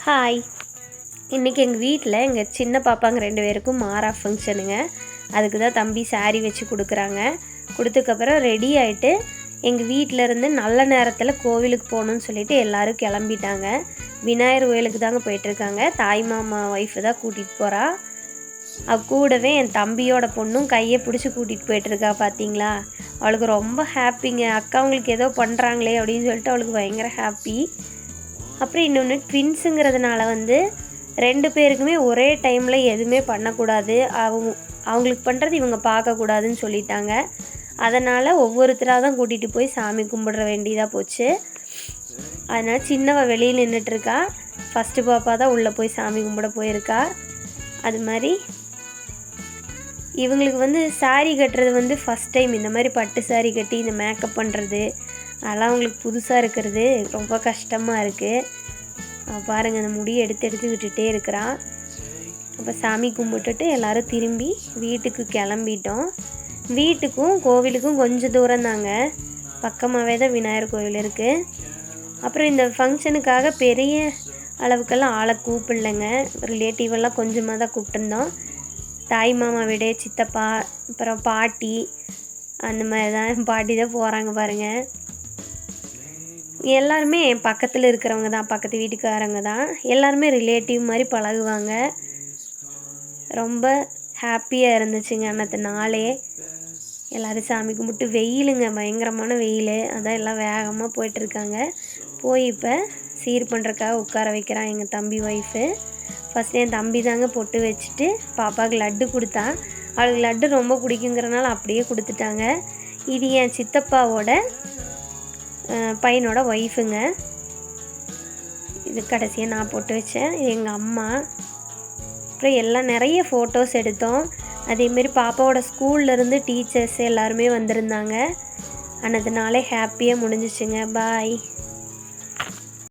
Hi. இன்றைக்கி எங்கள் வீட்டில் எங்கள் சின்ன பாப்பாங்க 2 பேருக்கும் மாறா ஃபங்க்ஷனுங்க. அதுக்கு தான் தம்பி சாரி வச்சு கொடுக்குறாங்க. கொடுத்ததுக்கப்புறம் ரெடி ஆகிட்டு எங்கள் வீட்டிலேருந்து நல்ல நேரத்தில் கோவிலுக்கு போகணுன்னு சொல்லிவிட்டு எல்லோரும் கிளம்பிட்டாங்க. விநாயகர் கோயிலுக்கு தாங்க போயிட்டுருக்காங்க. தாய் மாமா ஒய்ஃபு தான் கூட்டிகிட்டு போகிறா. கூடவே என் தம்பியோட பொண்ணும் கையை பிடிச்சி கூட்டிகிட்டு போயிட்டுருக்கா. பார்த்தீங்களா, அவளுக்கு ரொம்ப ஹாப்பிங்க. அக்கா அவங்களுக்கு ஏதோ பண்ணுறாங்களே அப்படின்னு சொல்லிட்டு அவளுக்கு பயங்கர ஹாப்பி. அப்புறம் இன்னொன்று, ட்வின்ஸுங்கிறதுனால 2 பேருக்குமே ஒரே டைமில் எதுவுமே பண்ணக்கூடாது, அவங்களுக்கு பண்ணுறது இவங்க பார்க்கக்கூடாதுன்னு சொல்லிட்டாங்க. அதனால் ஒவ்வொருத்தராக தான் கூட்டிகிட்டு போய் சாமி கும்பிட வேண்டியதாக போச்சு. அதனால் சின்னவ வெளியில் நின்றுட்டுருக்கா. ஃபஸ்ட்டு பாப்பா தான் உள்ளே போய் சாமி கும்பிட போயிருக்கா. அது மாதிரி இவங்களுக்கு சாரீ கட்டுறது ஃபஸ்ட் டைம். இந்த மாதிரி பட்டு சாரீ கட்டி இந்த மேக்கப் பண்ணுறது அதெல்லாம் அவங்களுக்கு புதுசாக இருக்கிறது ரொம்ப கஷ்டமாக இருக்குது. பாருங்கள், அந்த முடியை எடுத்து விட்டுட்டே இருக்கிறான். அப்போ சாமி கும்பிட்டுட்டு எல்லோரும் திரும்பி வீட்டுக்கு கிளம்பிட்டோம். வீட்டுக்கும் கோவிலுக்கும் கொஞ்சம் தூரம் தாங்க, பக்கமாகவே தான் விநாயகர் கோவில் இருக்குது. அப்புறம் இந்த ஃபங்க்ஷனுக்காக பெரிய அளவுக்கெல்லாம் ஆளை கூப்பிடலைங்க. ரிலேட்டிவெல்லாம் கொஞ்சமாக தான் கூப்பிட்டுருந்தோம். தாய் மாமா விட சித்தப்பா, அப்புறம் பாட்டி, அந்த மாதிரி தான். பாட்டி தான் போகிறாங்க பாருங்கள். எல்லாருமே பக்கத்தில் இருக்கிறவங்க தான், பக்கத்து வீட்டுக்காரங்க தான். எல்லாருமே ரிலேட்டிவ் மாதிரி பழகுவாங்க. ரொம்ப ஹாப்பியாக இருந்துச்சுங்க அன்னத்து நாளே. எல்லோரும் சாமி கும்பிட்டு, வெயிலுங்க, பயங்கரமான வெயில். அதான் எல்லாம் வேகமாக போயிட்டுருக்காங்க. போய் இப்போ சீர் பண்ணுறக்காக உட்கார வைக்கிறான் எங்கள் தம்பி ஒய்ஃபு. ஃபஸ்ட்டு என் தம்பி தாங்க பொட்டு வச்சுட்டு பாப்பாவுக்கு லட்டு கொடுத்தா. அவளுக்கு லட்டு ரொம்ப பிடிக்குங்கிறனால அப்படியே கொடுத்துட்டாங்க. இது என் சித்தப்பாவோட பையனோட ஒய்ஃபுங்க. இது கடைசியாக நான் போட்டு வச்சேன். இது எங்கள் அம்மா. அப்புறம் எல்லாம் நிறைய ஃபோட்டோஸ் எடுத்தோம். அதேமாரி பாப்பாவோட ஸ்கூல்லேருந்து டீச்சர்ஸ் எல்லாருமே வந்திருந்தாங்க. அன்னத்து நாளே ஹாப்பியாக முடிஞ்சிச்சுங்க. பாய்.